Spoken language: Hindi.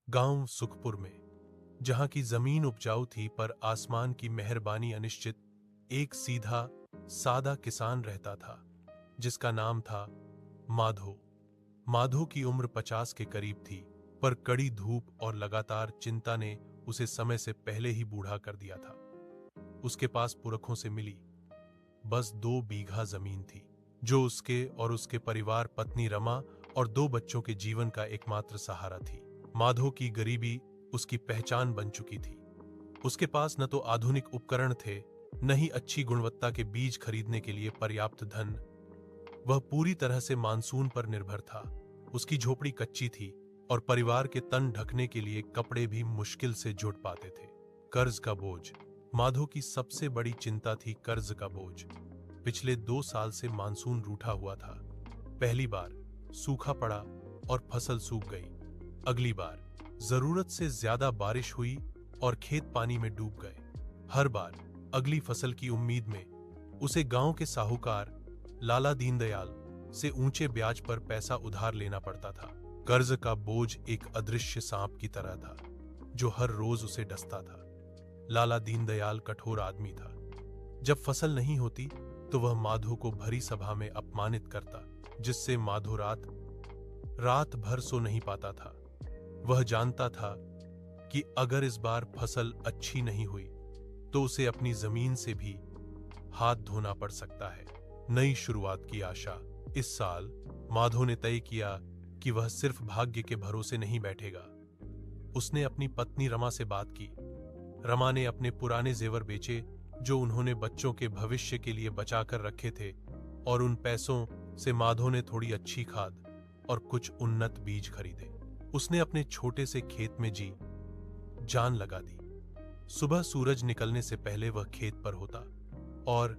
गांव सुखपुर में, जहां की जमीन उपजाऊ थी पर आसमान की मेहरबानी अनिश्चित, एक सीधा सादा किसान रहता था जिसका नाम था माधो। माधो की उम्र 50 के करीब थी, पर कड़ी धूप और लगातार चिंता ने उसे समय से पहले ही बूढ़ा कर दिया था। उसके पास पुरखों से मिली बस 2 बीघा जमीन थी, जो उसके और उसके परिवार, पत्नी रमा और 2 बच्चों के जीवन का एकमात्र सहारा थी। माधो की गरीबी उसकी पहचान बन चुकी थी। उसके पास न तो आधुनिक उपकरण थे, न ही अच्छी गुणवत्ता के बीज खरीदने के लिए पर्याप्त धन। वह पूरी तरह से मानसून पर निर्भर था। उसकी झोपड़ी कच्ची थी और परिवार के तन ढकने के लिए कपड़े भी मुश्किल से जुट पाते थे। कर्ज का बोझ माधो की सबसे बड़ी चिंता थी। कर्ज का बोझ। पिछले 2 साल से मानसून रूठा हुआ था। पहली बार सूखा पड़ा और फसल सूख गई। अगली बार जरूरत से ज्यादा बारिश हुई और खेत पानी में डूब गए। हर बार अगली फसल की उम्मीद में उसे गांव के साहूकार लाला दीनदयाल से ऊंचे ब्याज पर पैसा उधार लेना पड़ता था। कर्ज का बोझ एक अदृश्य सांप की तरह था जो हर रोज उसे डसता था। लाला दीनदयाल कठोर आदमी था। जब फसल नहीं होती तो वह माधो को भरी सभा में अपमानित करता, जिससे माधो रात भर सो नहीं पाता था। वह जानता था कि अगर इस बार फसल अच्छी नहीं हुई तो उसे अपनी जमीन से भी हाथ धोना पड़ सकता है। नई शुरुआत की आशा। इस साल माधो ने तय किया कि वह सिर्फ भाग्य के भरोसे नहीं बैठेगा। उसने अपनी पत्नी रमा से बात की। रमा ने अपने पुराने जेवर बेचे जो उन्होंने बच्चों के भविष्य के लिए बचाकर रखे थे, और उन पैसों से माधो ने थोड़ी अच्छी खाद और कुछ उन्नत बीज खरीदे। उसने अपने छोटे से खेत में जी जान लगा दी। सुबह सूरज निकलने से पहले वह खेत पर होता और